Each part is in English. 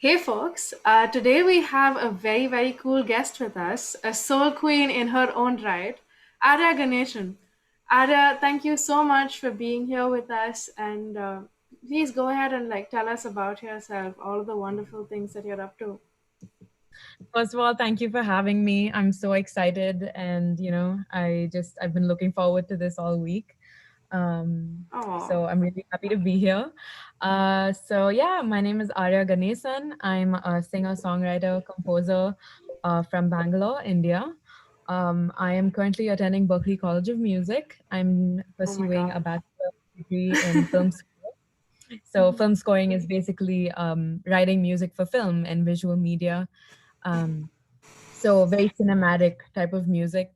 Hey folks, today we have a very, very cool guest with us, a soul queen in her own right, Aarya Ganesan. Aarya, thank you so much for being here with us, and please go ahead and tell us about yourself, all of the wonderful things that you're up to. First of all, thank you for having me. I'm so excited, and I've been looking forward to this all week. Oh, So I'm really happy to be here. So yeah, my name is Aarya Ganesan. I'm a singer, songwriter, composer from Bangalore, India. I am currently attending Berklee College of Music. I'm oh my pursuing a God. bachelor's degree in film score. So film scoring is basically writing music for film and visual media. Um, so very cinematic type of music.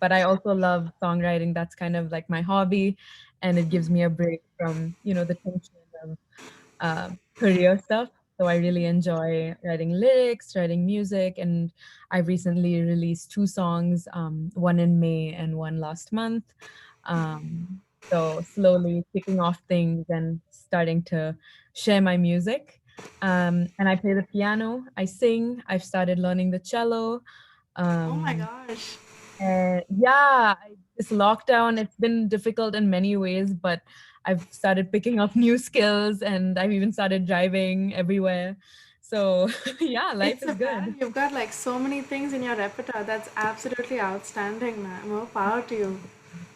But I also love songwriting. That's kind of like my hobby, and it gives me a break from the tension of career stuff. So I really enjoy writing lyrics, writing music, and I recently released two songs, one in May and one last month. So slowly kicking off things and starting to share my music. And I play the piano, I sing, I've started learning the cello. Oh my Um, gosh. and yeah, this lockdown, it's been difficult in many ways, but I've started picking up new skills and I've even started driving everywhere. So yeah, life It's is good. apparent you've got so many things in your repertoire. That's absolutely outstanding, man. More power to you.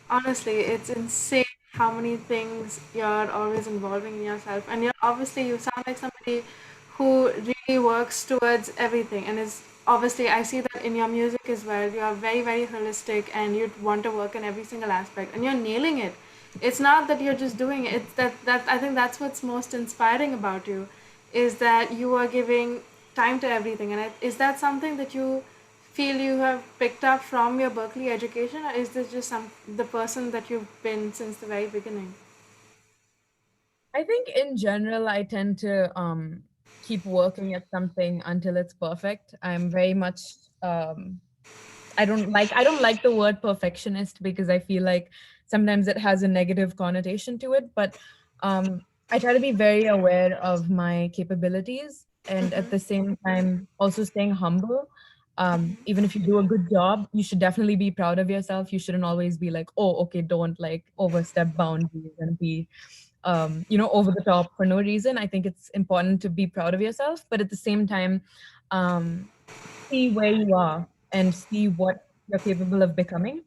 Honestly, it's insane how many things you're always involving in yourself. And you sound like somebody who really works towards everything. And is obviously, I see that in your music as well. You are very, very holistic and you want to work in every single aspect and you're nailing it. It's not that you're just doing it. It's that I think that's what's most inspiring about you is that you are giving time to everything. And is that something that you feel you have picked up from your Berkeley education, or is this just the person that you've been since the very beginning? I think in general, I tend to keep working at something until it's perfect. I'm very much um, I don't like the word perfectionist because I feel like sometimes it has a negative connotation to it, but I try to be very aware of my capabilities and at the same time also staying humble. Even if you do a good job, you should definitely be proud of yourself. You shouldn't always be like, oh, okay, don't like overstep boundaries and be over the top for no reason. I think it's important to be proud of yourself, but at the same time, um, see where you are and see what you're capable of becoming.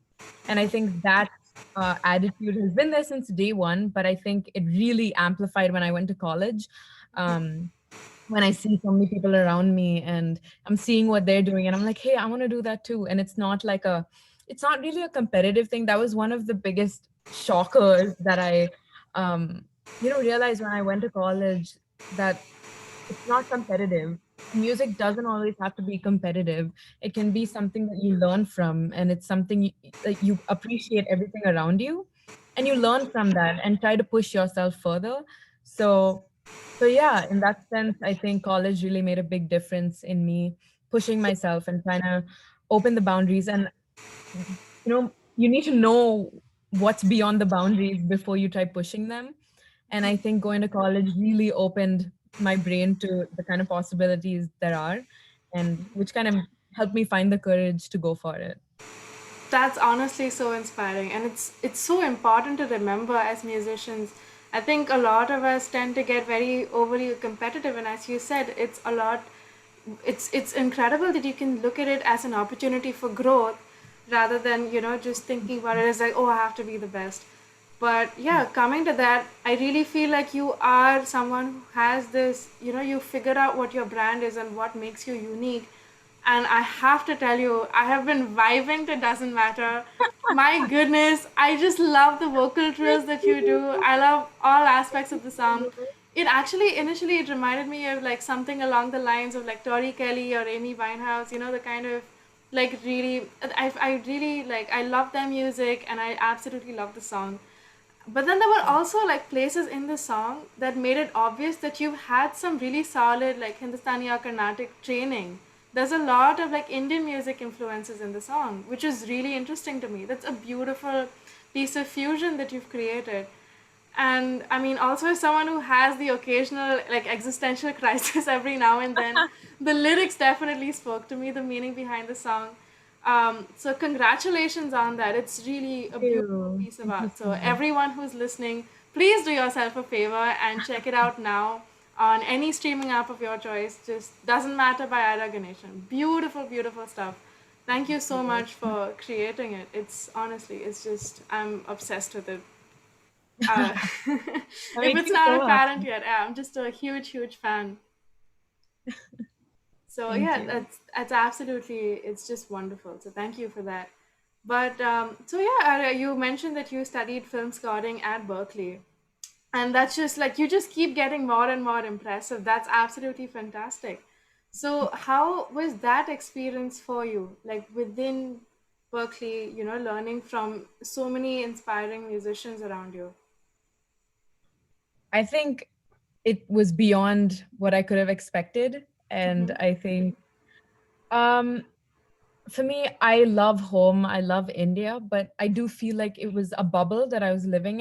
And I think that attitude has been there since day one, but I think it really amplified when I went to college. Um, when I see so many people around me and I'm seeing what they're doing, and I'm like, hey, I want to do that too. And it's not really a competitive thing. That was one of the biggest shockers that I realized when I went to college that it's not competitive. Music doesn't always have to be competitive. It can be something that you learn from, and it's something that you appreciate everything around you, and you learn from that and try to push yourself further. So, so yeah, in that sense, I think college really made a big difference in me pushing myself and trying to open the boundaries. And you need to know what's beyond the boundaries before you try pushing them. And I think going to college really opened my brain to the kind of possibilities there are, and which kind of helped me find the courage to go for it. That's honestly so inspiring, and it's so important to remember as musicians. I think a lot of us tend to get very overly competitive, and as you said, it's incredible that you can look at it as an opportunity for growth rather than just thinking about it as like, oh, I have to be the best. But yeah, coming to that, I really feel like you are someone who has this, you figured out what your brand is and what makes you unique. And I have to tell you, I have been vibing to Doesn't Matter. My goodness, I just love the vocal trills that you do. I love all aspects of the song. It actually initially it reminded me of something along the lines of Tori Kelly or Amy Winehouse, the kind of really I really I love their music and I absolutely love the song. But then there were also places in the song that made it obvious that you had some really solid Hindustani or Carnatic training. There's a lot of Indian music influences in the song, which is really interesting to me. That's a beautiful piece of fusion that you've created. And I mean, also as someone who has the occasional like existential crisis every now and then, the lyrics definitely spoke to me, the meaning behind the song. So congratulations on that. It's really a beautiful Ew, piece of thank you art. so So much. everyone who's listening, please do yourself a favor and check it out now on any streaming app of your choice. Just doesn't matter by Aarya Ganesan. Beautiful, beautiful stuff. Thank you so much for creating it. It's honestly, it's just I'm obsessed with it. Uh, That if makes it's me not so apparent happy. yet, yeah, I'm just a huge, huge fan. So Thank yeah, you. that's absolutely it's just wonderful. So thank you for that. But so yeah, Arya, you mentioned that you studied film scoring at Berkeley, and that's just like you just keep getting more and more impressive. That's absolutely fantastic. So how was that experience for you? Like within Berkeley, learning from so many inspiring musicians around you. I think it was beyond what I could have expected. And Mm-hmm. I think um for me, I love home. I love India, but I do feel like it was a bubble that I was living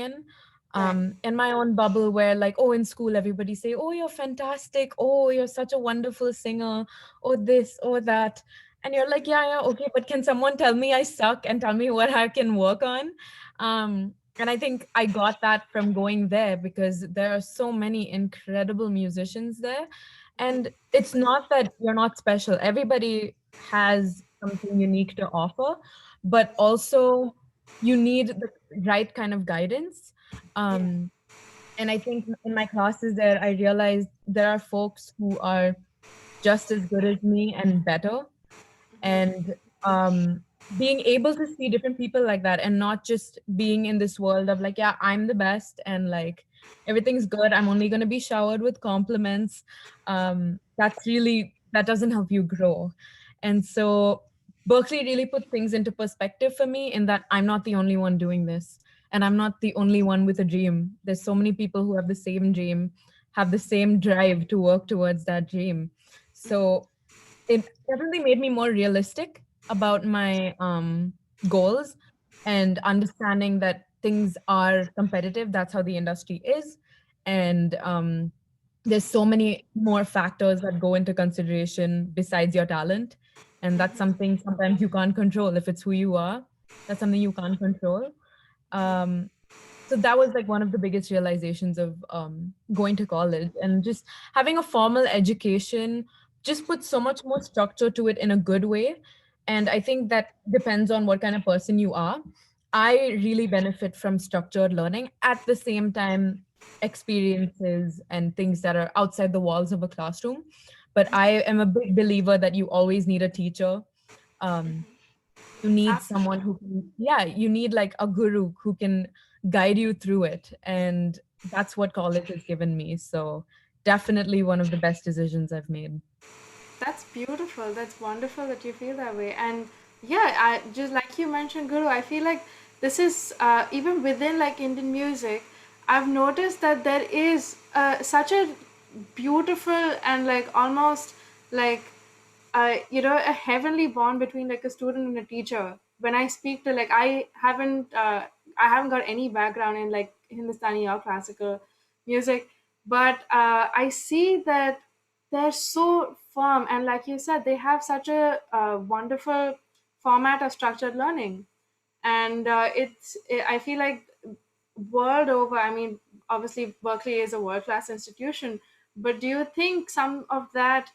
Right. in my own bubble where like, oh, in school, everybody say, oh, you're fantastic. Oh, you're such a wonderful singer. Oh, this, oh, that. And you're like, yeah, yeah, okay, but can someone tell me I suck and tell me what I can work on? And I think I got that from going there because there are so many incredible musicians there. And it's not that you're not special. Everybody has something unique to offer, but also you need the right kind of guidance. Yeah. Um, and I think in my classes there, I realized there are folks who are just as good as me and better. And um, being able to see different people like that and not just being in this world of like, yeah, I'm the best and like everything's good. I'm only going to be showered with compliments. That doesn't help you grow. And so Berkeley really put things into perspective for me in that I'm not the only one doing this. And I'm not the only one with a dream. There's so many people who have the same dream, have the same drive to work towards that dream. So it definitely made me more realistic about my goals and understanding that things are competitive. That's how the industry is. And there's so many more factors that go into consideration besides your talent. And that's something sometimes you can't control. If it's who you are, that's something you can't control. Um, so that was like one of the biggest realizations of going to college and just having a formal education just puts so much more structure to it in a good way. And I think that depends on what kind of person you are. I really benefit from structured learning, at the same time experiences and things that are outside the walls of a classroom. But I am a big believer that you always need a teacher. um, you need someone Absolutely. who can, yeah, you need like a guru who can guide you through it. And that's what college has given me. So definitely one of the best decisions I've made. That's beautiful. That's wonderful that you feel that way. And yeah, I just like you mentioned, Guru. I feel like this is even within like Indian music. I've noticed that there is such a beautiful and like almost like a heavenly bond between like a student and a teacher. When I speak to like I haven't got any background in like Hindustani or classical music, but I see that they're so firm, and like you said, they have such a wonderful format of structured learning. And I feel like world over, I mean, obviously Berkeley is a world class institution, but do you think some of that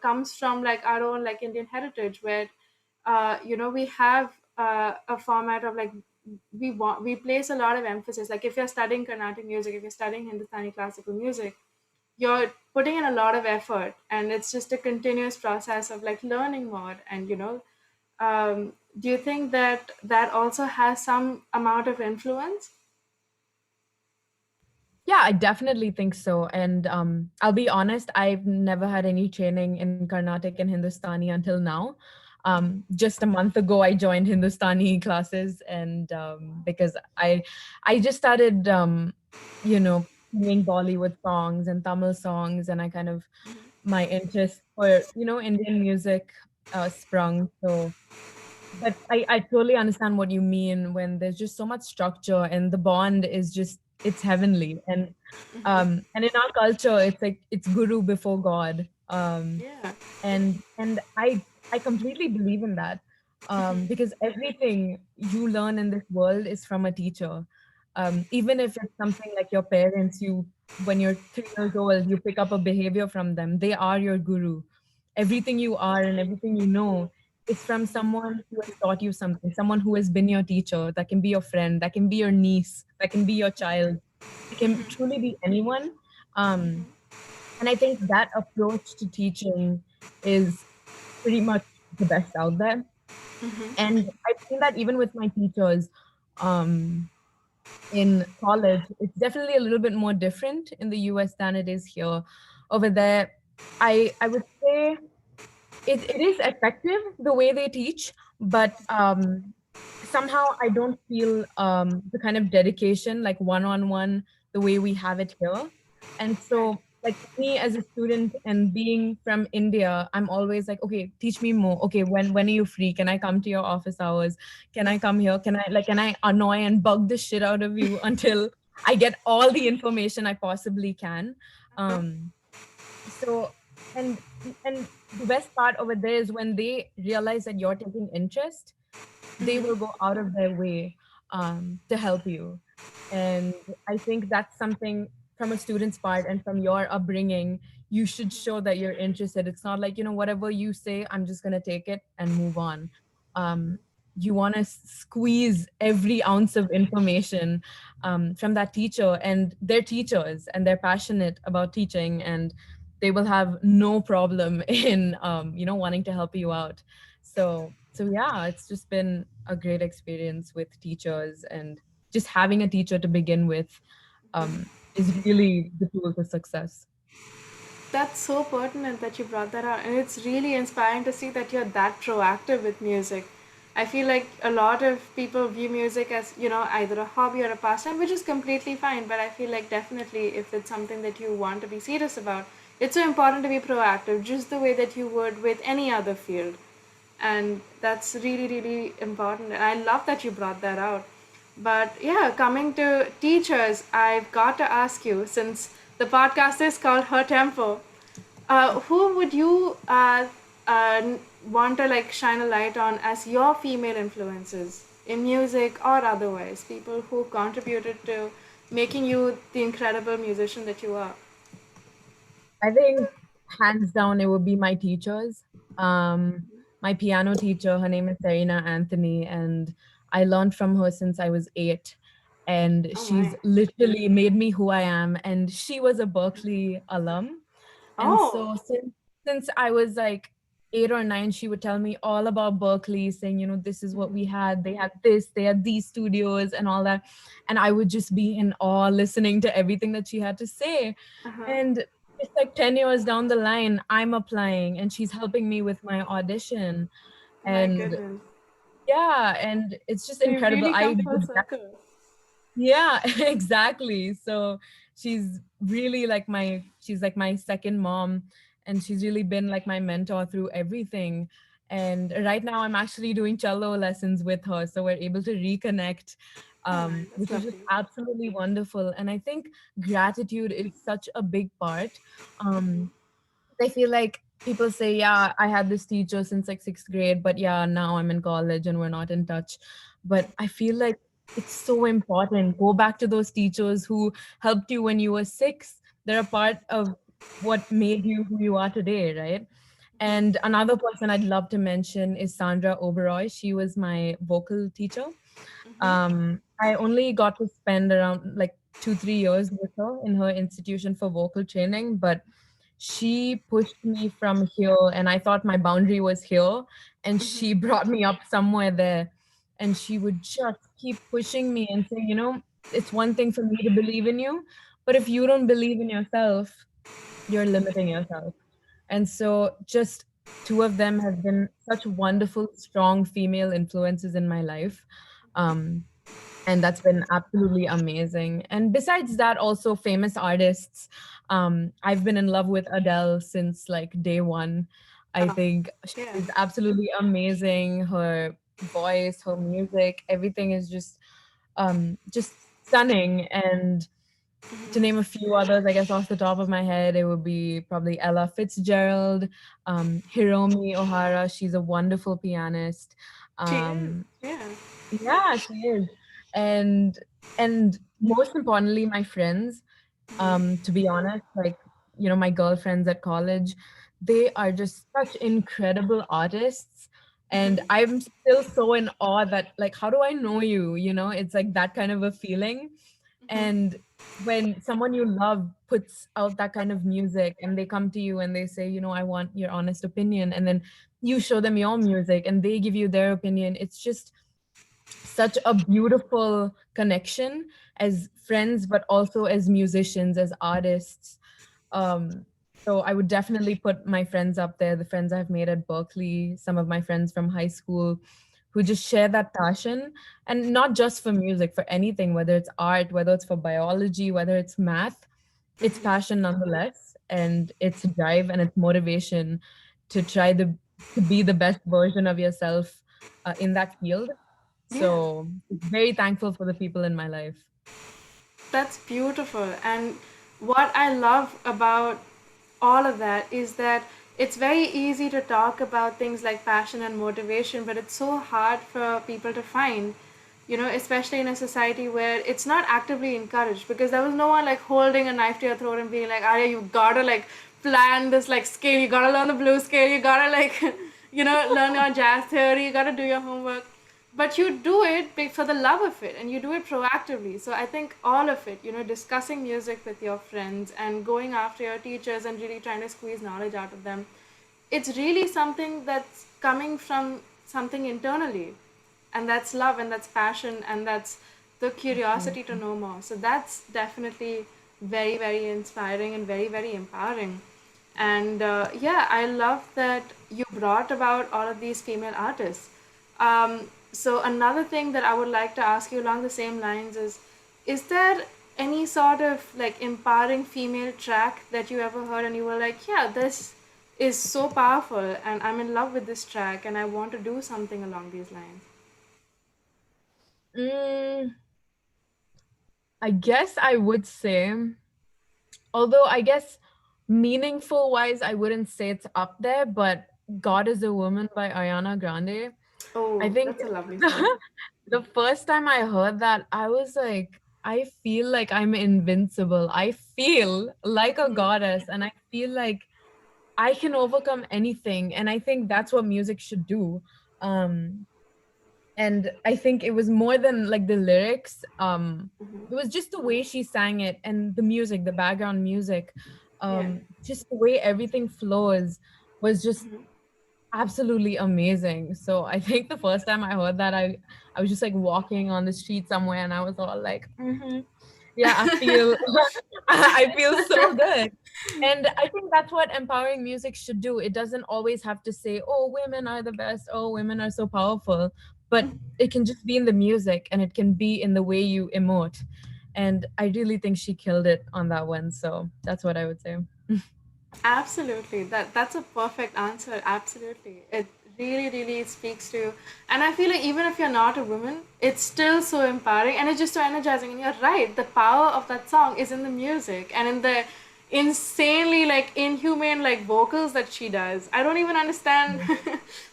comes from like our own like Indian heritage, where we have a format of like we place a lot of emphasis, like if you're studying Carnatic music, if you're studying Hindustani classical music, you're putting in a lot of effort, and it's just a continuous process of like learning more. And do you think that that also has some amount of influence? Yeah, I definitely think so. And I'll be honest, I've never had any training in Carnatic and Hindustani until now. Just a month ago, I joined Hindustani classes, and because I just started, singing Bollywood songs and Tamil songs, and I kind of my interest for Indian music sprung. So but I totally understand what you mean when there's just so much structure and the bond is just it's heavenly. And in our culture, it's like it's guru before God. Yeah. And I completely believe in that, because everything you learn in this world is from a teacher. Even if it's something like your parents, you when you're 3 years old, you pick up a behavior from them. They are your guru. Everything you are and everything you know is from someone who has taught you something, someone who has been your teacher. That can be your friend, that can be your niece, that can be your child, it can truly be anyone. um, and I think that approach to teaching is pretty much the best out there. And I've seen that even with my teachers, um, in college, it's definitely a little bit more different in the US than it is here. Over there, I would say it is effective the way they teach, but somehow I don't feel the kind of dedication like one on one the way we have it here. And Right. so, like me as a student and being from India, I'm always like, okay, teach me more. Okay, when are you free? Can I come to your office hours? Can I come here? Can I annoy and bug the shit out of you until I get all the information I possibly can? Um, so and and the best part over there is when they realize that you're taking interest, they will go out of their way to help you. And I think that's something from a student's part and from your upbringing, you should show that you're interested. It's not like, whatever you say, I'm just going to take it and move on. Um, you want to squeeze every ounce of information from that teacher, and they're teachers and they're passionate about teaching, and they will have no problem in wanting to help you out. So yeah, it's just been a great experience with teachers, and just having a teacher to begin with is really the tool to success. That's so pertinent that you brought that out, and it's really inspiring to see that you're that proactive with music. I feel like a lot of people view music as, either a hobby or a pastime, which is completely fine, but I feel like definitely if it's something that you want to be serious about, it's so important to be proactive, just the way that you would with any other field. And that's really, really important. And I love that you brought that out. But yeah, coming to teachers, I've got to ask you, since the podcast is called Her Tempo, who would you uh, want to like shine a light on as your female influences in music or otherwise, people who contributed to making you the incredible musician that you are? I think hands down it would be my teachers. My piano teacher, her name is Serena Anthony, and I learned from her since I was 8. And Oh she's my. literally made me who I am. And she was a Berklee alum. And Oh. so since I was like 8 or 9, she would tell me all about Berkeley, saying, this is what we had. They had this, they had these studios and all that. And I would just be in awe listening to everything that she had to say. Uh-huh. And it's like 10 years down the line, I'm applying and she's helping me with my audition. My And goodness. yeah, and it's just We've incredible. really I come full did that. circle. Yeah, exactly. So she's really like she's like my second mom, and she's really been like my mentor through everything. And right now I'm actually doing cello lessons with her, so we're able to reconnect, Oh my, that's which is just lovely. absolutely wonderful. And I think gratitude is such a big part. I feel like people say, yeah, I had this teacher since like 6th grade, but yeah, now I'm in college and we're not in touch. But I feel like it's so important. Go back to those teachers who helped you when you were 6. They're a part of what made you who you are today, right? And another person I'd love to mention is Sandra Oberoi. She was my vocal teacher. I only got to spend around like 2, 3 years with her in her institution for vocal training, but she pushed me from here, and I thought my boundary was here, and she brought me up somewhere there. And she would just keep pushing me and say, it's one thing for me to believe in you, but if you don't believe in yourself, you're limiting yourself. And so just two of them have been such wonderful, strong female influences in my life. Um, and that's been absolutely amazing. And besides that, also famous artists. I've been in love with Adele since like day one. I Oh, think yeah. she's absolutely amazing. Her voice, her music, everything is just stunning. And to name a few others, I guess off the top of my head, it would be probably Ella Fitzgerald, Hiromi Ohara. She's a wonderful pianist. She is. Um, Yeah. yeah, she is. And and most importantly, my friends, to be honest, like, my girlfriends at college, they are just such incredible artists. And I'm still so in awe that, like, how do I know you? It's like that kind of a feeling. And when someone you love puts out that kind of music and they come to you and they say, I want your honest opinion, and then you show them your music and they give you their opinion, it's just such a beautiful connection as friends, but also as musicians, as artists. Um, so I would definitely put my friends up there, the friends I've made at Berklee, some of my friends from high school who just share that passion, and not just for music, for anything, whether it's art, whether it's for biology, whether it's math, it's passion nonetheless, and it's drive and it's motivation to to be the best version of yourself in that field. Yeah. So very thankful for the people in my life. That's beautiful. And what I love about all of that is that it's very easy to talk about things like passion and motivation, but it's so hard for people to find, especially in a society where it's not actively encouraged, because there was no one like holding a knife to your throat and being like, Arya, you gotta like plan this like scale, you gotta learn the blues scale, you gotta like, learn your jazz theory, you gotta do your homework, but you do it for the love of it, and you do it proactively. So I think all of it, discussing music with your friends and going after your teachers and really trying to squeeze knowledge out of them, it's really something that's coming from something internally, and that's love and that's passion and that's the curiosity to know more. So that's definitely very, very inspiring and very, very empowering. And yeah, I love that you brought about all of these female artists. So another thing that I would like to ask you along the same lines is there any sort of like empowering female track that you ever heard and you were like, yeah, this is so powerful and I'm in love with this track and I want to do something along these lines? Mm, I guess I would say, although I guess meaningful wise, I wouldn't say it's up there, but God is a Woman by Ariana Grande. I Oh, think that's a lovely song. the first time I heard that, I was like, I feel like I'm invincible. I feel like a goddess, and I feel like I can overcome anything. And I think that's what music should do. Um, and I think it was more than like the lyrics. It was just the way she sang it and the music, the background music, Yeah. just the way everything flows was just absolutely amazing. So I think the first time I heard that, I was just like walking on the street somewhere, and I was all like, yeah, I feel I feel so good. And I think that's what empowering music should do. It doesn't always have to say, oh, women are the best, oh, women are so powerful, but it can just be in the music, and it can be in the way you emote. And I really think she killed it on that one. So that's what I would say. Absolutely. That's a perfect answer. Absolutely. It really, really speaks to you. And I feel like even if you're not a woman, it's still so empowering and it's just so energizing. And you're right, the power of that song is in the music and in the insanely like inhumane like vocals that she does. I don't even understand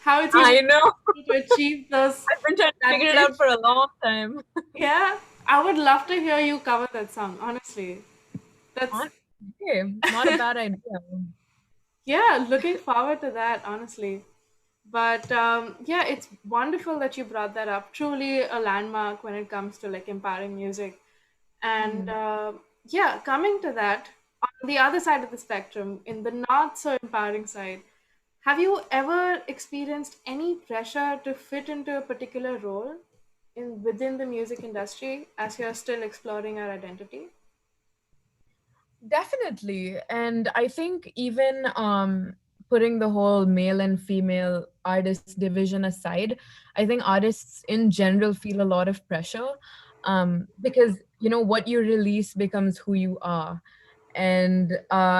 how it's even I know. possible to achieve those I've been trying to that figure it out pitch. for a long time. Yeah. I would love to hear you cover that song, honestly. That's Okay, not a bad idea. yeah, looking forward to that, honestly. But yeah, it's wonderful that you brought that up. Truly a landmark when it comes to like empowering music. And yeah, coming to that, on the other side of the spectrum, in the not so empowering side, have you ever experienced any pressure to fit into a particular role in within the music industry as you're still exploring your identity? Definitely. And I think even putting the whole male and female artist division aside, I think artists in general feel a lot of pressure, because what you release becomes who you are. And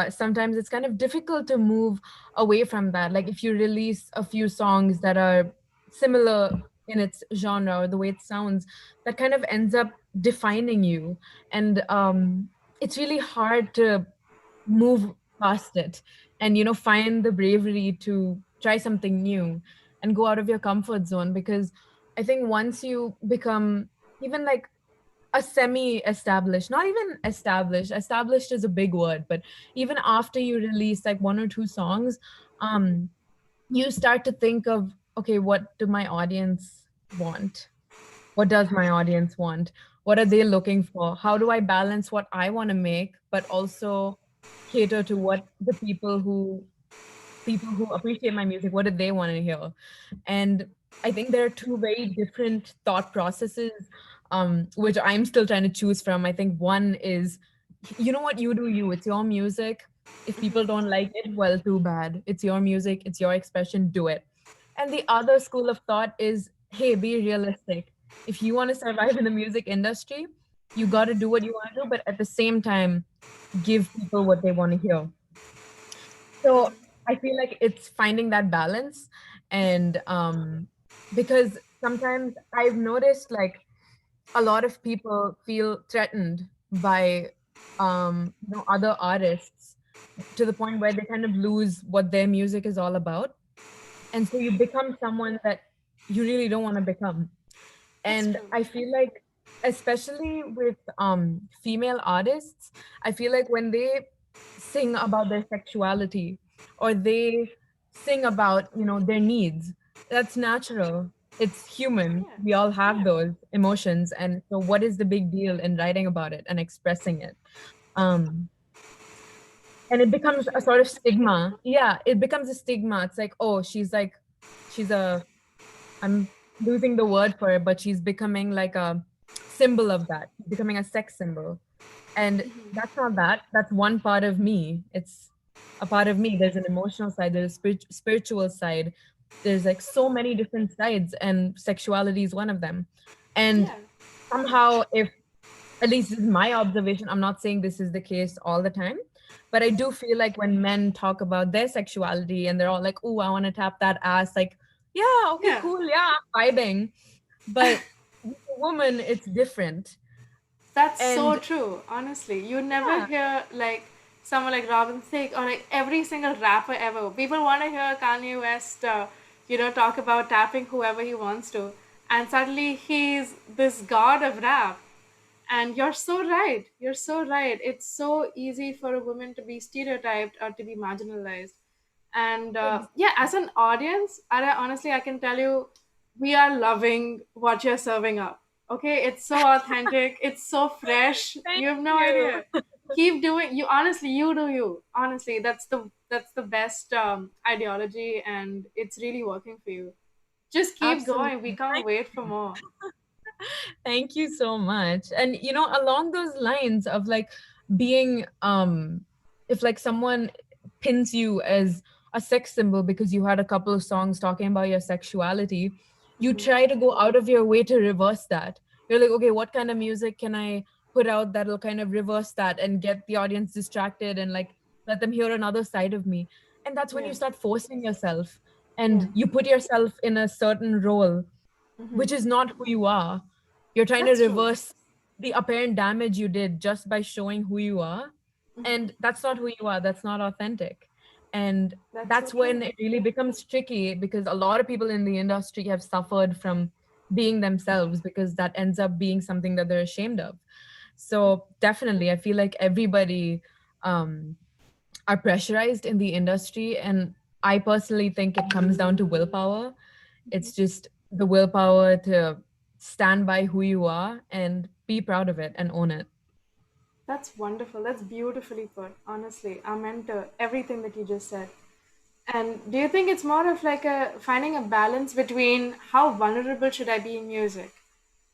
sometimes it's kind of difficult to move away from that. Like if you release a few songs that are similar in its genre or the way it sounds, that kind of ends up defining you. And it's really hard to move past it and, find the bravery to try something new and go out of your comfort zone. Because I think once you become even like a semi established, not even established is a big word, but even after you release like one or two songs, um you start to think of, okay, what do my audience want? What does my audience want? What are they looking for? How do I balance what I want to make, but also cater to what the people who appreciate my music, what do they want to hear? And I think there are two very different thought processes, which I'm still trying to choose from. I think one is, you know what, you do you. It's your music. If people don't like it, well, too bad. It's your music. It's your expression. Do it. And the other school of thought is, hey, be realistic. If you want to survive in the music industry, you got to do what you want to do, but at the same time, give people what they want to hear. So I feel like it's finding that balance. And because sometimes I've noticed like a lot of people feel threatened by other artists to the point where they kind of lose what their music is all about. And so you become someone that you really don't want to become. That's And true. I feel like, especially with female artists, I feel like when they sing about their sexuality or they sing about, their needs, that's natural. It's human. Yeah. We all have Yeah. those emotions. And so what is the big deal in writing about it and expressing it? um and it becomes That's a true. sort of stigma. Yeah, it becomes a stigma. It's like, oh, she's a I'm losing the word for it, but she's becoming like a symbol of that. She's becoming a sex symbol. And that's not that. That's one part of me. It's a part of me. There's an emotional side, there's a spiritual side. There's like so many different sides, and sexuality is one of them. And Yeah. somehow, if at least this is my observation, I'm not saying this is the case all the time, but I do feel like when men talk about their sexuality and they're all like, "Oh, I want to tap that ass," like, yeah, okay, Yeah. cool, yeah, I'm vibing. But with a woman, it's different. That's so And true, honestly. You never yeah, hear like someone like Robin Thicke or like every single rapper ever. People want to hear Kanye West, talk about tapping whoever he wants to. And suddenly he's this god of rap. And you're so right. You're so right. It's so easy for a woman to be stereotyped or to be marginalized. And ex- yeah, as an audience, honestly, I can tell you, we are loving what you're serving up. Okay, it's so authentic. It's so fresh. thank You have no you. idea. Keep doing. You honestly, you do you. Honestly, that's the best ideology, and it's really working for you. Just keep going. We Absolutely. can't wait for more. Thank you so much. And along those lines of like being if like someone pins you as a sex symbol because you had a couple of songs talking about your sexuality, you try to go out of your way to reverse that. You're like, okay, what kind of music can I put out that'll kind of reverse that and get the audience distracted and like let them hear another side of me. And that's when Yeah, you start forcing yourself yeah, and you put yourself in a certain role which is not who you are. You're trying to that's true. reverse the apparent damage you did just by showing who you are. And that's not who you are. That's not authentic. And That's so that's true. when it really becomes tricky because a lot of people in the industry have suffered from being themselves because that ends up being something that they're ashamed of. So definitely, I feel like everybody um, are pressurized in the industry. And I personally think it comes down to willpower. It's just the willpower to stand by who you are and be proud of it and own it. That's wonderful. That's beautifully put. Honestly, I'm into everything that you just said. And do you think it's more of like a finding a balance between how vulnerable should I be in music?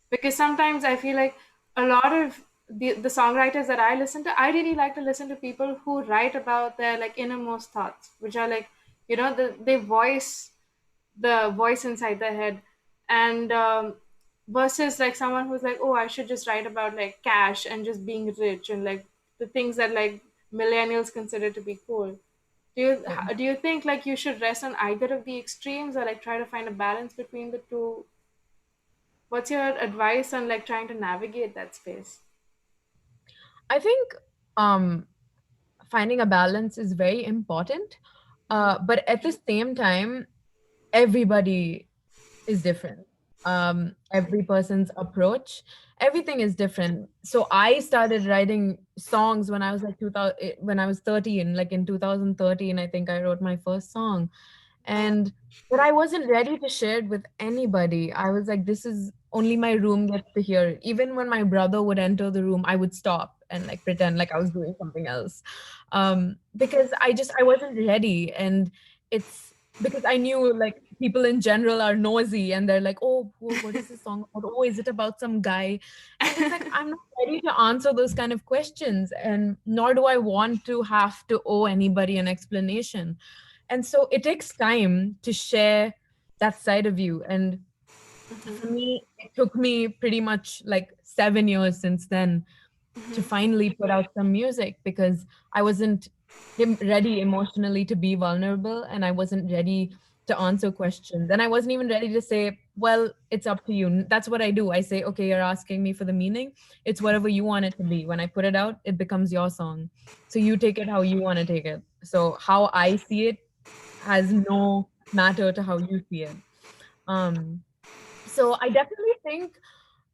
Because sometimes I feel like a lot of the songwriters that I listen to, I really like to listen to people who write about their like innermost thoughts, which are like, they voice the voice inside their head. And versus like someone who's like, oh, I should just write about like cash and just being rich and like the things that like millennials consider to be cool. Right. Do you think like you should rest on either of the extremes or like try to find a balance between the two? What's your advice on like trying to navigate that space? I think um, finding a balance is very important. But at the same time, everybody is different. Every person's approach, everything is different. So I started writing songs when I was like 2000, when I was 13, like in 2013, I think I wrote my first song. And but I wasn't ready to share it with anybody. I was like, this is only my room gets to hear it. Even when my brother would enter the room, I would stop and like pretend like I was doing something else. Because I wasn't ready. And it's because I knew like people in general are nosy and they're like, oh, what is this song about? Oh, is it about some guy? And it's like, I'm not ready to answer those kind of questions. And nor do I want to have to owe anybody an explanation. And so it takes time to share that side of you. And for me, it took me pretty much like 7 years since then to finally put out some music because I wasn't ready emotionally to be vulnerable and I wasn't ready to answer questions. And I wasn't even ready to say, well, it's up to you. That's what I do. I say, okay, you're asking me for the meaning. It's whatever you want it to be. When I put it out, it becomes your song. So you take it how you want to take it. So how I see it has no matter to how you see it. Um, so I definitely think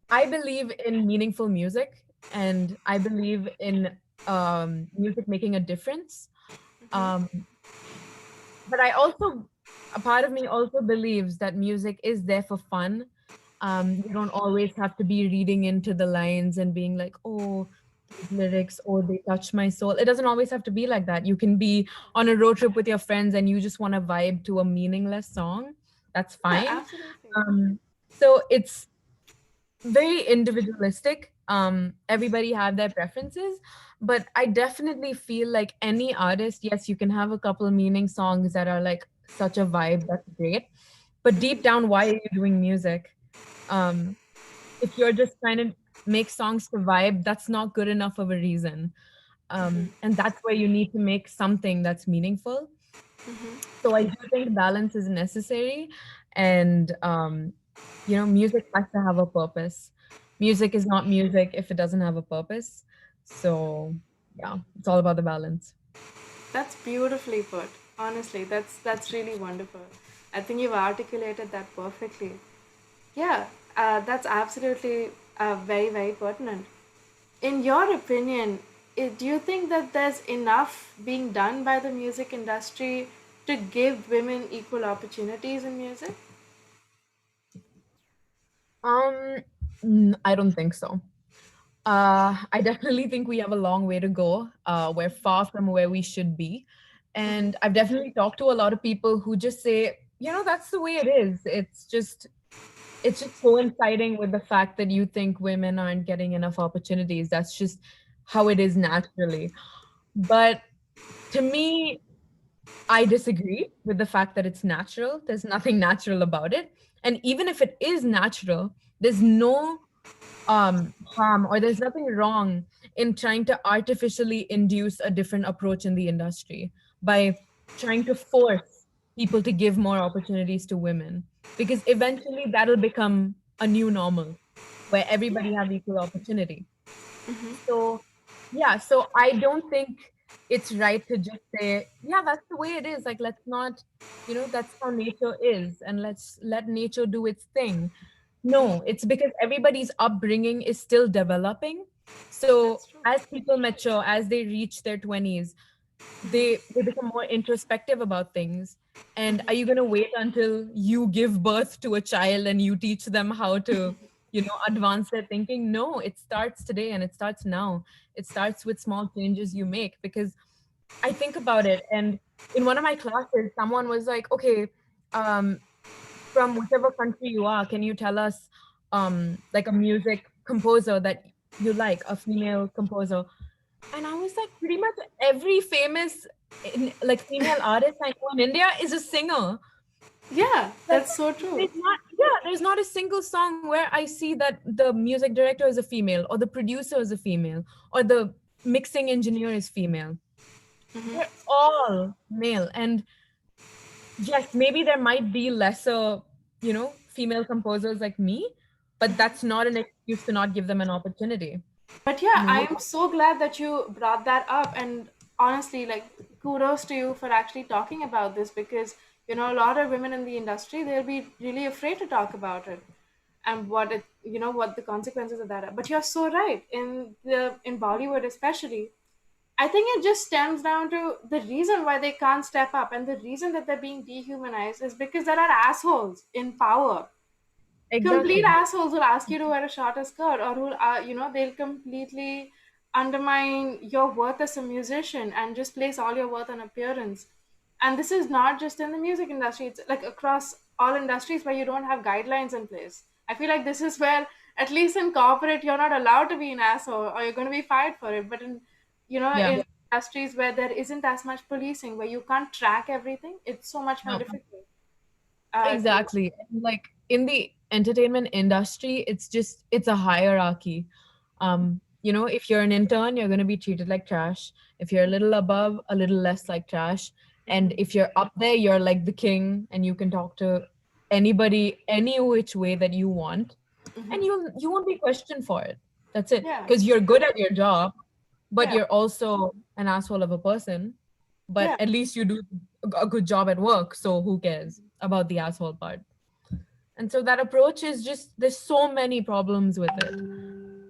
I believe in meaningful music and I believe in music making a difference. Um, but I also, a part of me also believes that music is there for fun. You don't always have to be reading into the lines and being like, oh, these lyrics, oh, they touch my soul. It doesn't always have to be like that. You can be on a road trip with your friends and you just want to vibe to a meaningless song. That's Yeah, fine. absolutely. So it's very individualistic. Everybody have their preferences, but I definitely feel like any artist, yes, you can have a couple of meaning songs that are like such a vibe, that's great. But deep down, why are you doing music? Um, if you're just trying to make songs to vibe, that's not good enough of a reason. And that's where you need to make something that's meaningful. So I do think balance is necessary, and music has to have a purpose. Music is not music if it doesn't have a purpose. So yeah, it's all about the balance. That's beautifully put. Honestly, that's really wonderful. I think you've articulated that perfectly. Yeah, that's absolutely very pertinent. In your opinion, do you think that there's enough being done by the music industry to give women equal opportunities in music? Um, I don't think so. I definitely think we have a long way to go. We're far from where we should be. And I've definitely talked to a lot of people who just say, that's the way it is. It's just coinciding with the fact that you think women aren't getting enough opportunities. That's just how it is naturally. But to me, I disagree with the fact that it's natural. There's nothing natural about it. And even if it is natural, there's no harm or there's nothing wrong in trying to artificially induce a different approach in the industry by trying to force people to give more opportunities to women, because eventually that'll become a new normal where everybody have equal opportunity. So yeah, so I don't think it's right to just say, yeah, that's the way it is. Like, let's not, that's how nature is, and let's let nature do its thing. No, it's because everybody's upbringing is still developing. So That's true. as people mature, as they reach their 20s, they become more introspective about things. And are you going to wait until you give birth to a child and you teach them how to advance their thinking? No, it starts today and it starts now. It starts with small changes you make. Because I think about it, and in one of my classes someone was like, okay, um from whichever country you are, can you tell us like a music composer that you like, a female composer? And I was like, pretty much every famous like female artist I know in India is a singer. Yeah, Like that's so true. there's not a single song where I see that the music director is a female or the producer is a female or the mixing engineer is female. They're all male. And yes, maybe there might be lesser, female composers like me, but that's not an excuse to not give them an opportunity. But yeah, You I know, am so glad that you brought that up. And honestly, like, kudos to you for actually talking about this, because, a lot of women in the industry, they'll be really afraid to talk about it and what the consequences of that are. But you're so right. In Bollywood, especially, I think it just stems down to the reason why they can't step up, and the reason that they're being dehumanized is because there are assholes in power. Complete exactly. assholes will ask you to wear a shorter skirt, or who'll they'll completely undermine your worth as a musician and just place all your worth on appearance. And this is not just in the music industry, it's like across all industries where you don't have guidelines in place. I feel like this is where, at least in corporate, you're not allowed to be an asshole or you're going to be fired for it. But in Yeah. in industries where there isn't as much policing, where you can't track everything, it's so much more No. difficult. To Exactly. And, like, in the entertainment industry, it's a hierarchy. If you're an intern, you're going to be treated like trash. If you're a little above, a little less like trash. And Mhm. if you're up there, you're like the king and you can talk to anybody any which way that you want, and you won't be questioned for it. That's it. Yeah, Because you're good at your job, but yeah, you're also an asshole of a person. But yeah. at least you do a good job at work, so who cares about the asshole part? And so that approach is just, there's so many problems with it.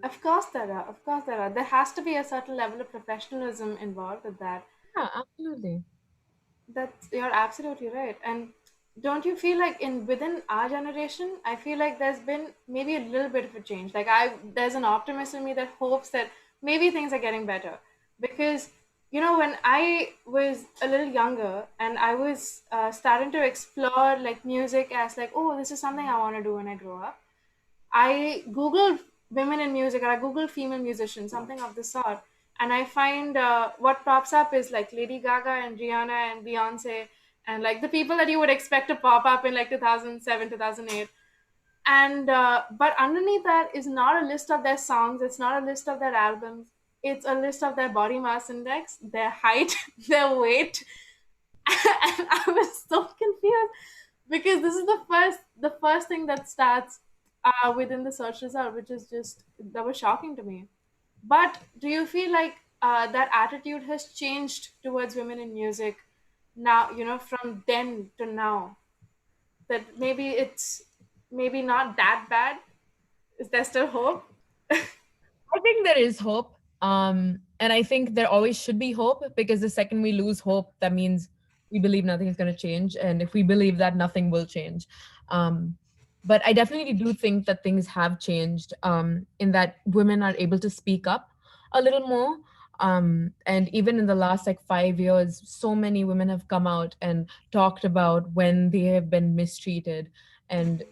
Of course there are. Of course there are. There has to be a certain level of professionalism involved with that. Yeah, absolutely. That's You're absolutely right. And don't you feel like in within our generation, I feel like there's been maybe a little bit of a change. Like there's an optimism in me that hopes that maybe things are getting better. Because when I was a little younger and I was starting to explore like music as like, oh, this is something I want to do when I grow up. I googled women in music, or I googled female musicians, something of the sort, and I find what pops up is like Lady Gaga and Rihanna and Beyonce, and like the people that you would expect to pop up in like 2007, 2008. And but underneath that is not a list of their songs. It's not a list of their albums. It's a list of their body mass index, their height, their weight, and I was so confused because this is the first thing that starts within the search result, which is just that was shocking to me. But do you feel like that attitude has changed towards women in music now? From then to now, that maybe it's maybe not that bad. Is there still hope? I think there is hope. And I think there always should be hope, because the second we lose hope, that means we believe nothing is going to change. And if we believe that, nothing will change. Um, but I definitely do think that things have changed, in that women are able to speak up a little more. And even in the last like 5 years, so many women have come out and talked about when they have been mistreated, and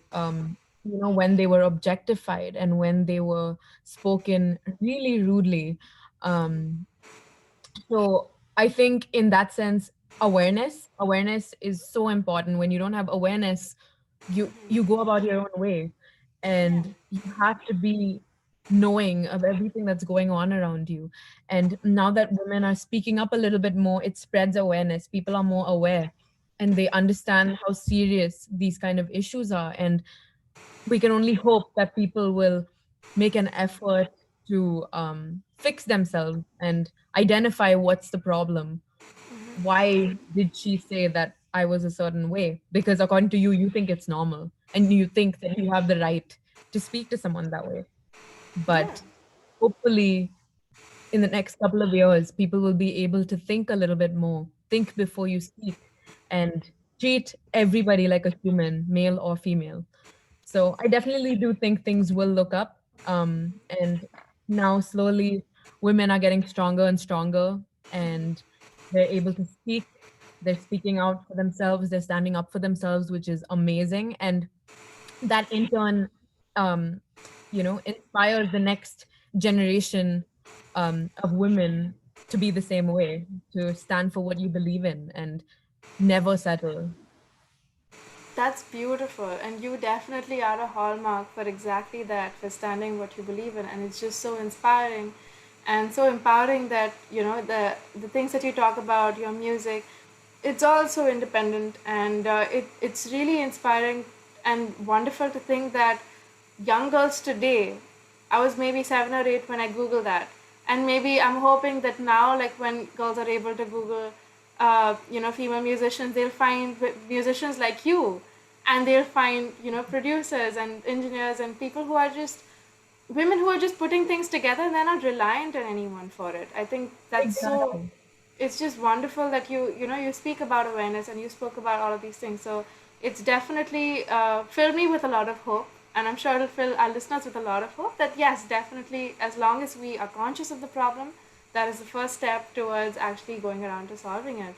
when they were objectified, and when they were spoken really rudely. Um, so I think in that sense, awareness is so important. When you don't have awareness, you go about your own way, Yeah. and you have to be knowing of everything that's going on around you. And now that women are speaking up a little bit more, it spreads awareness. People are more aware, and they understand how serious these kind of issues are. And we can only hope that people will make an effort to fix themselves and identify what's the problem. Why did she say that I was a certain way? Because according to you, you think it's normal, and you think that you have the right to speak to someone that way. Yeah. But hopefully, in the next couple of years, people will be able to think a little bit more, think before you speak, and treat everybody like a human, male or female. So I definitely do think things will look up. And now slowly women are getting stronger and stronger, and they're able to speak. They're speaking out for themselves. They're standing up for themselves, which is amazing. And that in turn, um, inspires the next generation of women to be the same way, to stand for what you believe in and never settle. That's beautiful, and you definitely are a hallmark for exactly that, for standing what you believe in, and it's just so inspiring and so empowering that the things that you talk about, your music, it's all so independent, and it's really inspiring and wonderful to think that young girls today, I was maybe 7 or 8 when I Googled that. And maybe I'm hoping that now, like when girls are able to Google, female musicians, they'll find musicians like you, and they'll find, producers and engineers and people who are just women who are just putting things together and they're not reliant on anyone for it. I think that's so, Exactly. it's just wonderful that you speak about awareness and you spoke about all of these things. So it's definitely filled me with a lot of hope, and I'm sure it'll fill our listeners with a lot of hope that yes, definitely, as long as we are conscious of the problem, that is the first step towards actually going around to solving it.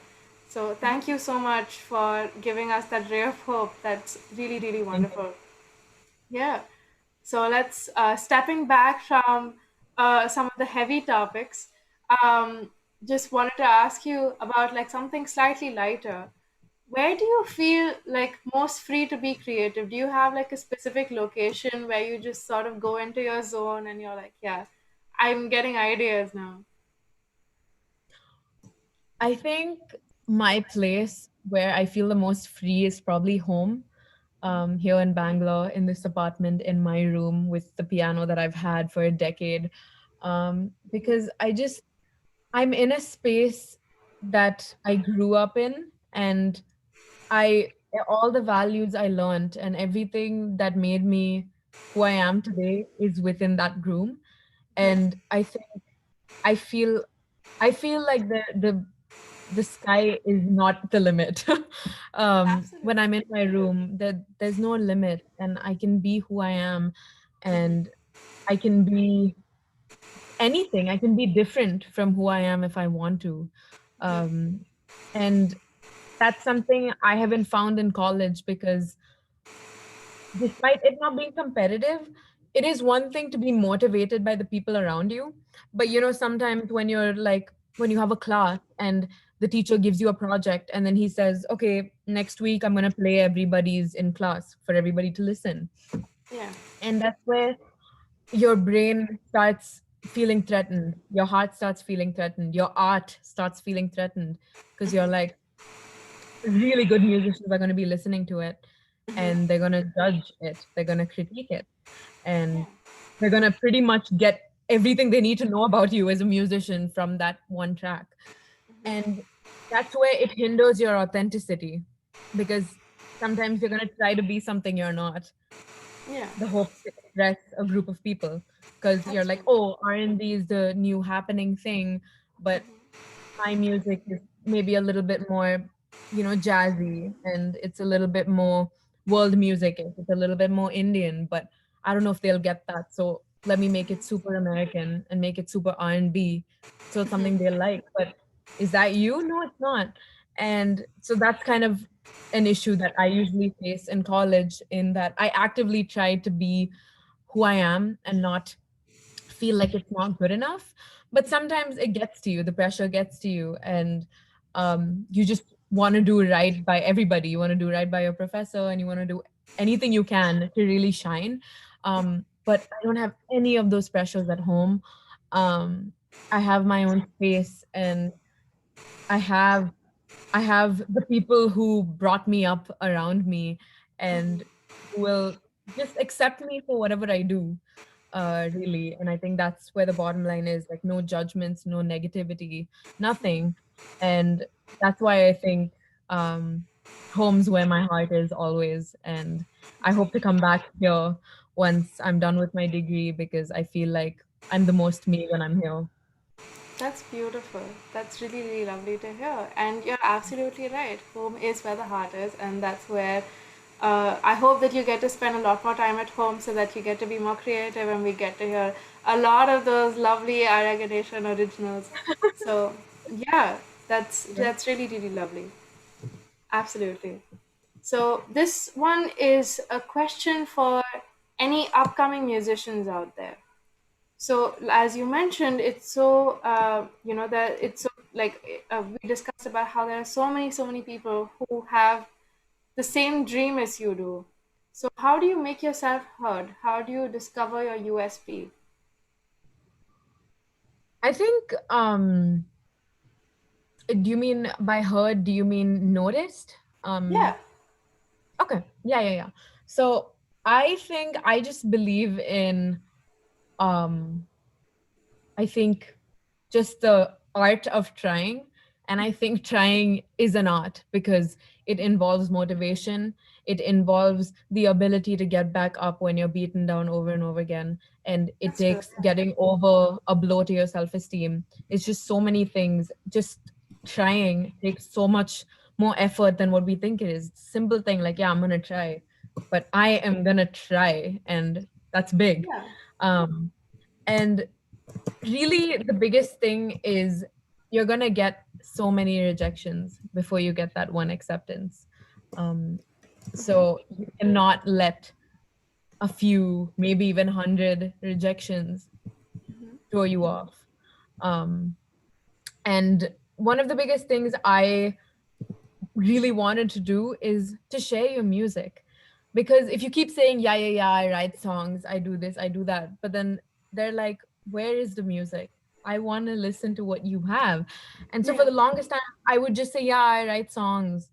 So thank you so much for giving us that ray of hope. That's really, really Thank you. wonderful. Yeah. So let's stepping back from some of the heavy topics. Um, just wanted to ask you about like something slightly lighter. Where do you feel like most free to be creative? Do you have like a specific location where you just sort of go into your zone and you're like, yeah, I'm getting ideas now? I think my place where I feel the most free is probably home, here in Bangalore, in this apartment, in my room with the piano that I've had for a decade. Because I'm in a space that I grew up in, and I all the values I learned and everything that made me who I am today is within that room. Yeah, And I feel I feel like the sky is not the limit. When absolutely. I'm in my room, there's no limit, and I can be who I am, and I can be anything. I can be different from who I am if I want to. Um, and that's something I haven't found in college, because despite it not being competitive, it is one thing to be motivated by the people around you. But sometimes when you're like, when you have a class and the teacher gives you a project and then he says, okay, next week I'm going to play everybody's in class for everybody to listen. Yeah. And that's where your brain starts feeling threatened. Your heart starts feeling threatened. Your art starts feeling threatened, because you're like, really good musicians are going to be listening to it, and they're going to judge it, they're going to critique it, Yeah. and they're going to pretty much get everything they need to know about you as a musician from that one track. And that's where it hinders your authenticity, because sometimes you're going to try to be something you're not, Yeah. the hope to impress a group of people, because you're like, Absolutely. oh, R&B is the new happening thing, but my music is maybe a little bit more, jazzy, and it's a little bit more world music. It's a little bit more Indian, but I don't know if they'll get that. So let me make it super American and make it super R&B. So it's something they like. But is that you? No, it's not. And so that's kind of an issue that I usually face in college, in that I actively try to be who I am and not feel like it's not good enough. But sometimes it gets to you, the pressure gets to you, and you just want to do right by everybody. You want to do right by your professor, and you want to do anything you can to really shine. But I don't have any of those pressures at home. Um, I have my own space, and I have I have the people who brought me up around me, and who will just accept me for whatever I do, really. And I think that's where the bottom line is, like, no judgments, no negativity, nothing. And that's why I think home's where my heart is always. And I hope to come back here once I'm done with my degree, because I feel like I'm the most me when I'm here. That's beautiful. That's really, really lovely to hear. And you're absolutely right. Home is where the heart is, and that's where I hope that you get to spend a lot more time at home so that you get to be more creative and we get to hear a lot of those lovely Aarya Ganesan originals. So, yeah, that's really, really lovely. Absolutely. So, this one is a question for any upcoming musicians out there. So as you mentioned, it's so that it's so like we discussed about how there are so many people who have the same dream as you do. So how do you make yourself heard? How do you discover your USP? I think, do you mean by heard, do you mean noticed? Yeah. Okay. Yeah, yeah, yeah. So I think I just believe in um I think just the art of trying. And I think trying is an art because it involves motivation. It involves the ability to get back up when you're beaten down over and over again. And it That's true. takes getting over a blow to your self esteem. It's just so many things. Just trying takes so much more effort than what we think it is. Simple thing like, yeah, I'm going to try, but I am going to try. And that's big. Yeah. Um, and really the biggest thing is you're going to get so many rejections before you get that one acceptance. um, so you cannot let a few, maybe even 100 rejections throw you off. um, and one of the biggest things I really wanted to do is to share your music, because if you keep saying yeah, yeah, yeah, I write songs, I do this, I do that, but then they're like, where is the music? I want to listen to what you have. And so for Yeah. the longest time I would just say yeah, I write songs,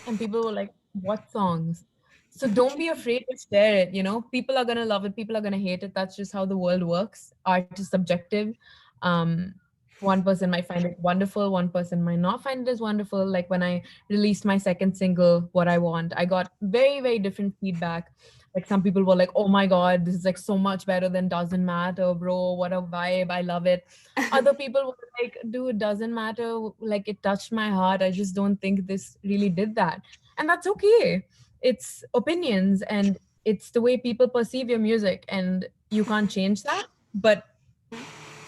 and people were like, what songs? So don't be afraid to share it. People are going to love it, people are going to hate it. That's just how the world works. Art is subjective. um One person might find it wonderful, one person might not find it as wonderful. Like when I released my second single, What I Want, I got very, very different feedback. Like some people were like, oh my God, this is like so much better than Doesn't Matter, bro. What a vibe. I love it. Other people were like, dude, doesn't matter. Like it touched my heart. I just don't think this really did that. And that's okay. It's opinions and it's the way people perceive your music, and you can't change that. But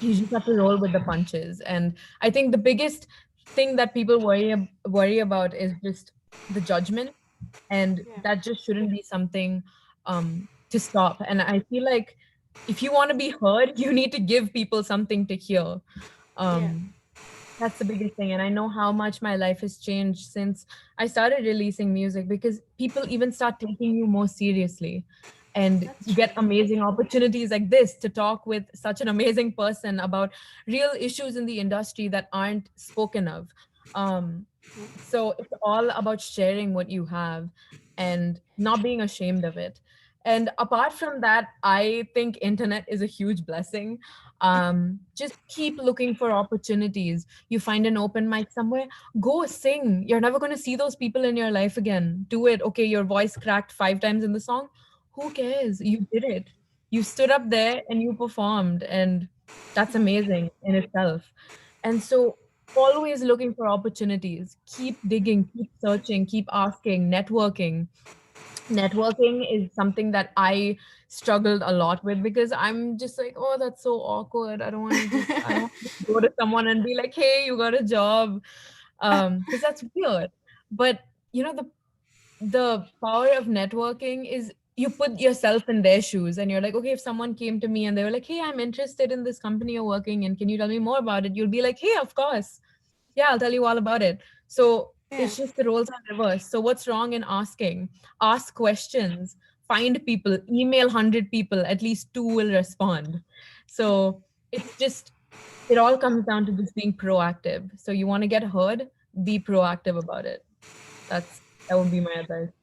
you just have to roll with the punches. And I think the biggest thing that people worry about is just the judgment, and Yeah. that just shouldn't be something to stop. And I feel like if you want to be heard, you need to give people something to hear. Yeah. um that's the biggest thing. And I know how much my life has changed since I started releasing music, because people even start taking you more seriously. And That's you true. get amazing opportunities like this to talk with such an amazing person about real issues in the industry that aren't spoken of. Um, so it's all about sharing what you have and not being ashamed of it. And apart from that, I think internet is a huge blessing. Just keep looking for opportunities. You find an open mic somewhere, go sing. You're never going to see those people in your life again. Do it. Okay, your voice cracked 5 times in the song. Who cares? You did it. You stood up there and you performed, and that's amazing in itself. And so always looking for opportunities. Keep digging, keep searching, keep asking, networking. Networking is something that I struggled a lot with, because I'm just like, oh, that's so awkward. I don't want to just go to someone and be like, hey, you got a job. Because that's weird. But the power of networking is you put yourself in their shoes, and you're like, okay, if someone came to me and they were like, hey, I'm interested in this company you're working in, can you tell me more about it? You'll be like, hey, of course, yeah, I'll tell you all about it. So Yeah. it's just the roles are reversed. So what's wrong in asking? Ask questions, find people, email 100 people, at least two will respond. So it's just, it all comes down to just being proactive. So you want to get heard, be proactive about it. That would be my advice.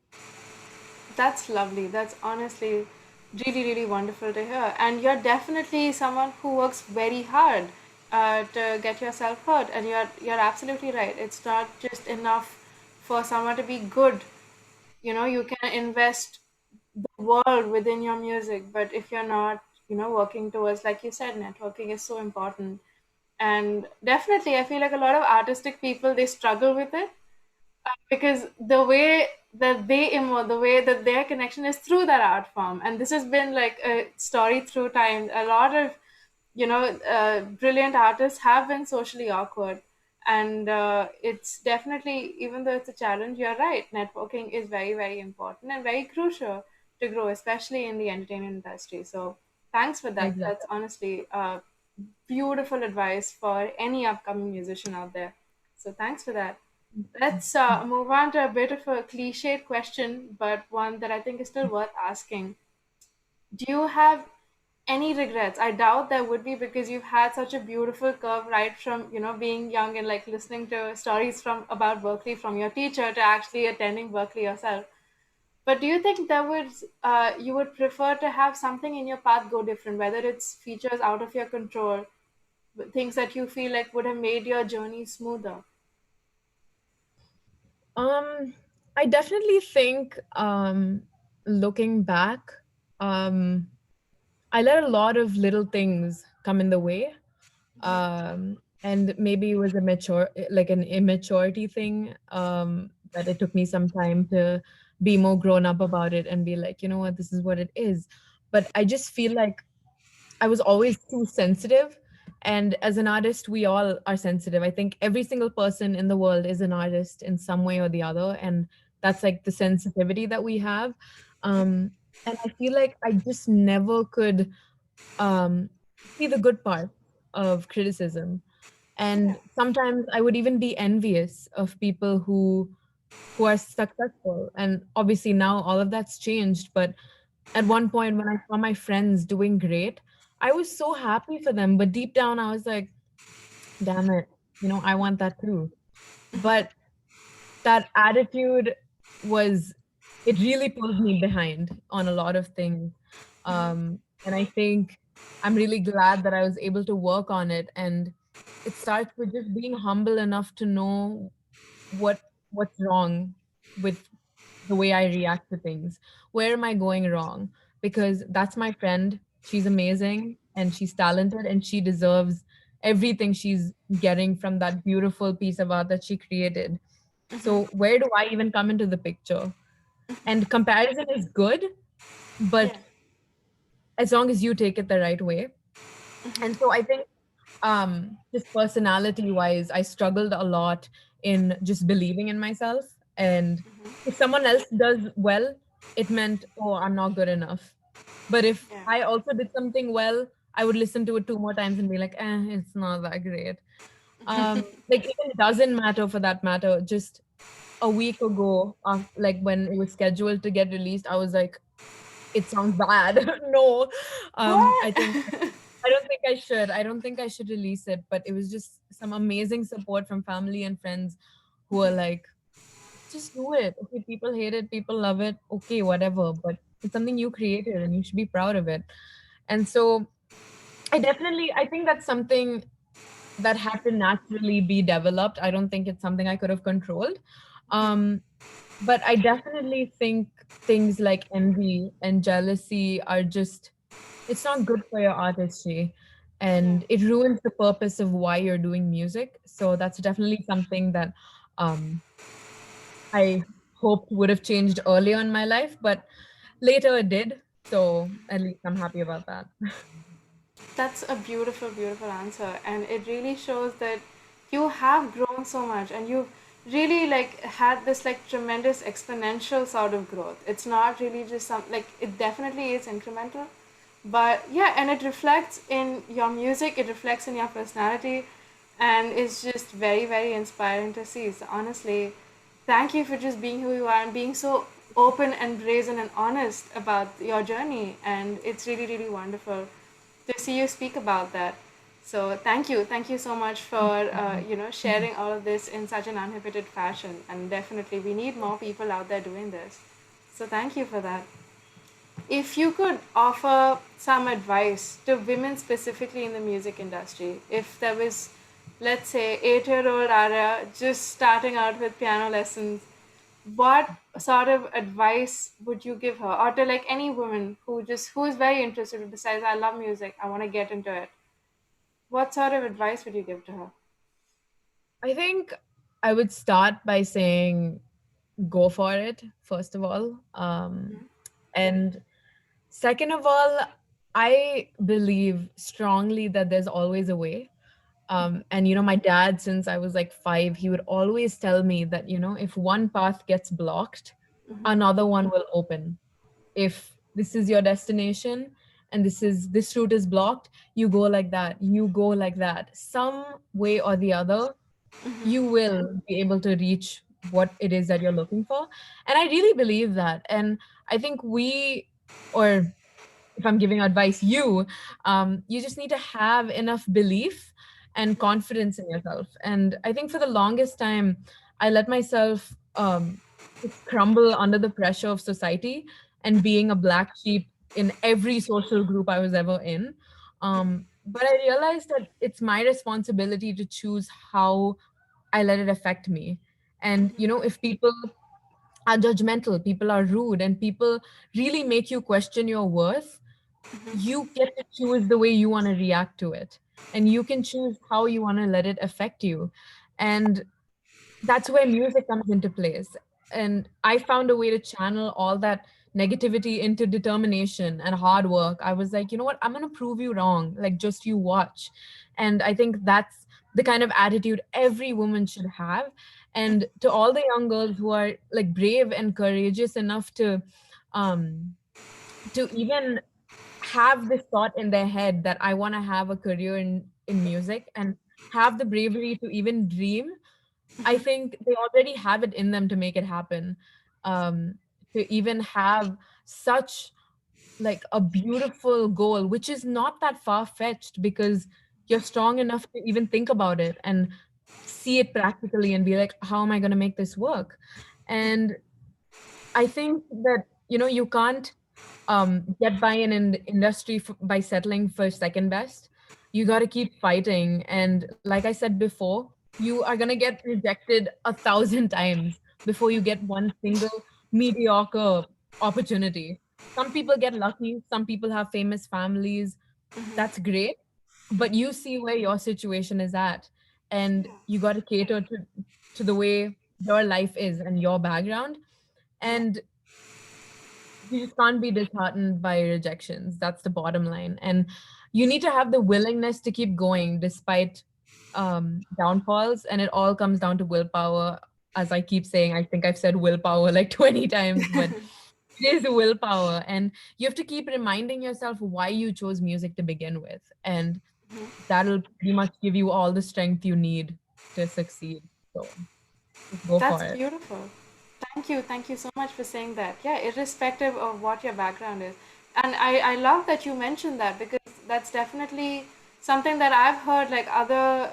That's lovely. That's honestly really, really wonderful to hear. And you're definitely someone who works very hard to get yourself heard. And you're absolutely right. It's not just enough for someone to be good. You can invest the world within your music, but if you're not, working towards, like you said, networking is so important. And definitely, I feel like a lot of artistic people, they struggle with it because the way that they emote, the way that their connection is through that art form. And this has been like a story through time. A lot of, brilliant artists have been socially awkward. And it's definitely, even though it's a challenge, you're right. Networking is very, very important and very crucial to grow, especially in the entertainment industry. So thanks for that. That's Exactly. honestly beautiful advice for any upcoming musician out there. So thanks for that. Let's move on to a bit of a cliched question, but one that I think is still worth asking. Do you have any regrets? I doubt there would be because you've had such a beautiful curve right from, being young and like listening to stories from about Berkeley from your teacher to actually attending Berkeley yourself. But do you think that would you would prefer to have something in your path go different, whether it's features out of your control, things that you feel like would have made your journey smoother? Um, I definitely think looking back, um, I let a lot of little things come in the way. And maybe it was a mature, like an immaturity thing, that it took me some time to be more grown up about it and be like, you know what, this is what it is. But I just feel like I was always too sensitive. And as an artist, we all are sensitive. I think every single person in the world is an artist in some way or the other. And that's like the sensitivity that we have. And I feel like I just never could um, see the good part of criticism. Yeah. And sometimes I would even be envious of people who are successful. And obviously now all of that's changed. But at one point when I saw my friends doing great, I was so happy for them. But deep down I was like, damn it, I want that too. But that attitude was it really pulled me behind on a lot of things. And I think I'm really glad that I was able to work on it. And it starts with just being humble enough to know what what's wrong with the way I react to things. Where am I going wrong? Because that's my friend. She's amazing and she's talented and she deserves everything she's getting from that beautiful piece of art that she created. So where do I even come into the picture? And comparison is good, Yeah. but as long as you take it the right way. And so I think just personality wise, I struggled a lot in just believing in myself. And if someone else does well, it meant, oh, I'm not good enough. But if Yeah. I also did something well, I would listen to it two more times and be like, it's not that great. Like even it doesn't matter for that matter. Just a week ago, like when it was scheduled to get released, I was like, it sounds bad. No, I What? think I don't think I should. I don't think I should release it. But it was just some amazing support from family and friends who are like, just do it. Okay, people hate it, people love it. Okay, whatever. But it's something you created and you should be proud of it. And so I think that's something that had to naturally be developed. I don't think it's something I could have controlled. Um, but I definitely think things like envy and jealousy are just, it's not good for your artistry Yeah. and it ruins the purpose of why you're doing music. So that's definitely something that um, I hoped would have changed earlier in my life, but later it did. So at least I'm happy about that. That's a beautiful, beautiful answer, and it really shows that you have grown so much, and you've really like had this like tremendous exponential sort of growth. It's not really just some like it definitely is incremental, but yeah, and it reflects in your music, it reflects in your personality, and it's just very, very inspiring to see. So honestly, thank you for just being who you are and being so open and brazen and honest about your journey, and it's really, really wonderful to see you speak about that. So thank you so much for sharing all of this in such an uninhibited fashion. And definitely, we need more people out there doing this. So thank you for that. If you could offer some advice to women specifically in the music industry, if there was, let's say, 8-year-old Arya just starting out with piano lessons, what sort of advice would you give her, or to like any woman who is very interested and decides, I love music, I want to get into it? What sort of advice would you give to her? I think I would start by saying go for it, first of all. And second of all, I believe strongly that there's always a way. And my dad, since I was like 5, he would always tell me that, if one path gets blocked, another one will open. If this is your destination and this route is blocked, you go like that, you go like that. Some way or the other, you will be able to reach what it is that you're looking for. And I really believe that. And I think or if I'm giving advice, you just need to have enough belief and confidence in yourself. And I think for the longest time, I let myself to crumble under the pressure of society and being a black sheep in every social group I was ever in. But I realized that it's my responsibility to choose how I let it affect me. And, if people are judgmental, people are rude, and people really make you question your worth, you get to choose the way you want to react to it. And you can choose how you want to let it affect you. And that's where music comes into place. And I found a way to channel all that negativity into determination and hard work. I was like, you know what? I'm going to prove you wrong. Like, just you watch. And I think that's the kind of attitude every woman should have. And to all the young girls who are like brave and courageous enough um, to even have this thought in their head that I want to have a career in music and have the bravery to even dream, I think they already have it in them to make it happen. Um, to even have such like a beautiful goal, which is not that far fetched because you're strong enough to even think about it and see it practically and be like, how am I going to make this work? And I think that, you can't get by in an industry by settling for second best. You got to keep fighting. And like I said before, you are going to get rejected 1,000 times before you get one single mediocre opportunity. Some people get lucky, some people have famous families. That's great. But you see where your situation is at, and you got to cater to the way your life is and your background. Yeah. And you just can't be disheartened by rejections. That's the bottom line. And you need to have the willingness to keep going despite downfalls. And it all comes down to willpower. As I keep saying, I think I've said willpower like 20 times, but it is willpower. And you have to keep reminding yourself why you chose music to begin with. And that'll pretty much give you all the strength you need to succeed. So just go That's for it. beautiful. Thank you. Thank you so much for saying that. Yeah, irrespective of what your background is. And I love that you mentioned that because that's definitely something that I've heard like other,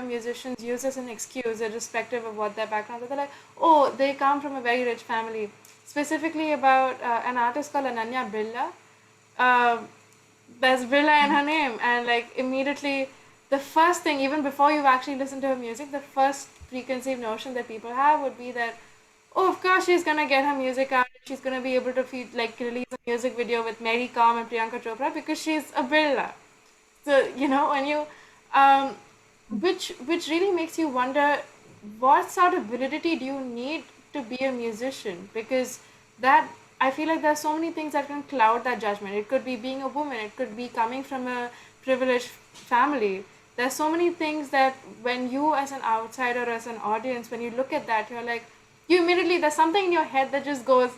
musicians use as an excuse, irrespective of what their background is. They're like, oh, they come from a very rich family. Specifically about an artist called Ananya Billa. Uh, there's Brilla in her name, and like immediately, the first thing, even before you've actually listened to her music, the first preconceived notion that people have would be that, oh, of course she's gonna get her music out, she's gonna be able to like release a music video with Mary Com and Priyanka Chopra because she's a Brilla. So when you, um, which really makes you wonder what sort of validity do you need to be a musician, because that I feel like there's so many things that can cloud that judgment. It could be being a woman, it could be coming from a privileged family. There's so many things that when you as an outsider, as an audience, when you look at that, you're like, you immediately, there's something in your head that just goes,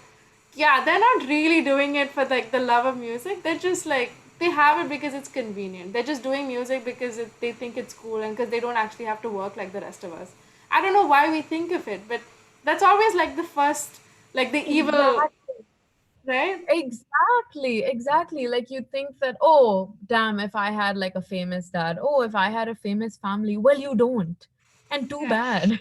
yeah, they're not really doing it for like the love of music. They're just like, they have it because it's convenient. They're just doing music because they think it's cool and because they don't actually have to work like the rest of us. I don't know why we think of it, but that's always like the first, like the evil, Exactly. right? Exactly, exactly. Like you think that, oh, damn, if I had like a famous dad, oh, if I had a famous family. Well, you don't. And too Yeah. bad.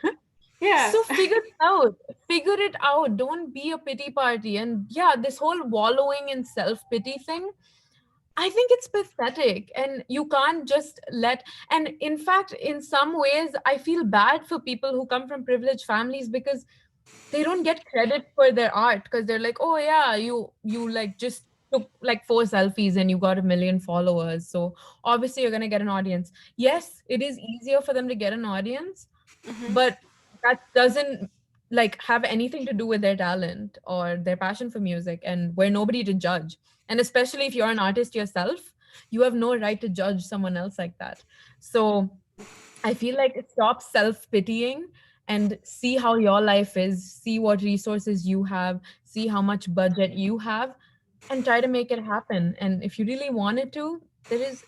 Yeah. So figure it out. Figure it out. Don't be a pity party. And yeah, this whole wallowing in self-pity thing, I think it's pathetic. And you can't just and in fact, in some ways, I feel bad for people who come from privileged families because they don't get credit for their art because they're like, oh yeah, you like just took like 4 selfies and you got 1 million followers, so obviously you're going to get an audience. Yes, it is easier for them to get an audience, but that doesn't like have anything to do with their talent or their passion for music, and we're nobody to judge. And especially if you're an artist yourself, you have no right to judge someone else like that. So I feel like stop self pitying and see how your life is, see what resources you have, see how much budget you have, and try to make it happen. And if you really wanted to, there is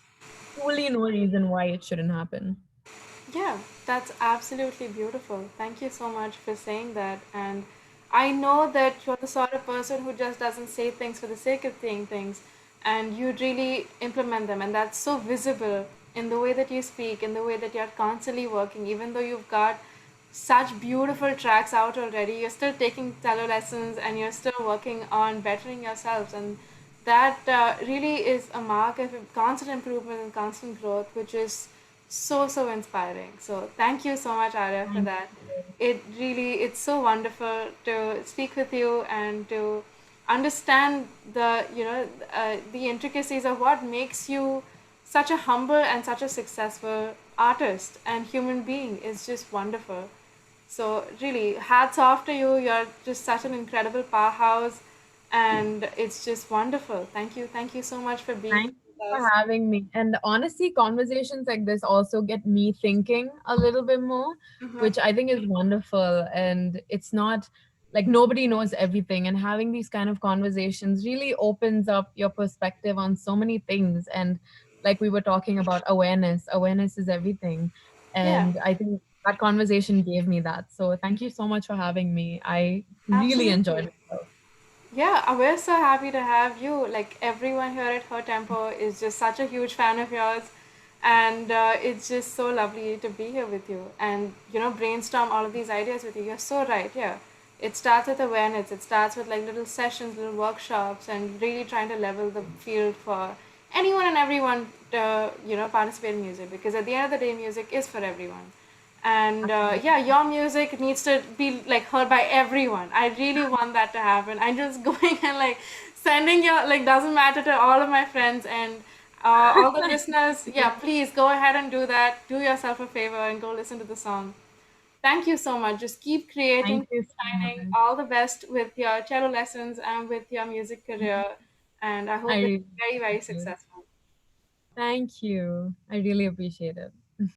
truly no reason why it shouldn't happen. Yeah, that's absolutely beautiful. Thank you so much for saying that. And I know that you're the sort of person who just doesn't say things for the sake of saying things, and you really implement them. And that's so visible in the way that you speak, in the way that you're constantly working, even though you've got such beautiful tracks out already. You're still taking cello lessons and you're still working on bettering yourselves. And that really is a mark of constant improvement and constant growth, which is so, so inspiring. So thank you so much, Arya, for Thank that. you. It's so wonderful to speak with you and to understand the intricacies of what makes you such a humble and such a successful artist and human being is just wonderful. So really, hats off to you. You're just such an incredible powerhouse, and it's just wonderful. Thank you so much for being Thank here you with for us. having me. And honestly, conversations like this also get me thinking a little bit more, Uh-huh. which I think is wonderful. And it's not like nobody knows everything. And having these kind of conversations really opens up your perspective on so many things. And like we were talking about awareness is everything. Yeah, And I think that conversation gave me that. So thank you so much for having me. I really enjoyed absolutely. it. Yeah, we're so happy to have you. Like everyone here at Her Tempo is just such a huge fan of yours, and it's just so lovely to be here with you and brainstorm all of these ideas with you. You're so right. Yeah, it starts with awareness. It starts with like little sessions, little workshops, and really trying to level the field for anyone and everyone to participate in music, because at the end of the day, music is for everyone. And yeah, your music needs to be like heard by everyone. I really want that to happen. I'm just going and like sending your like doesn't matter to all of my friends and all the listeners. Yeah, please go ahead and do that. Do yourself a favor and go listen to the song. Thank you so much. Just keep creating, Thank keep you so shining. much. All the best with your cello lessons and with your music career, and I I hope it's really very, very appreciate it. successful. Thank you. I really appreciate it.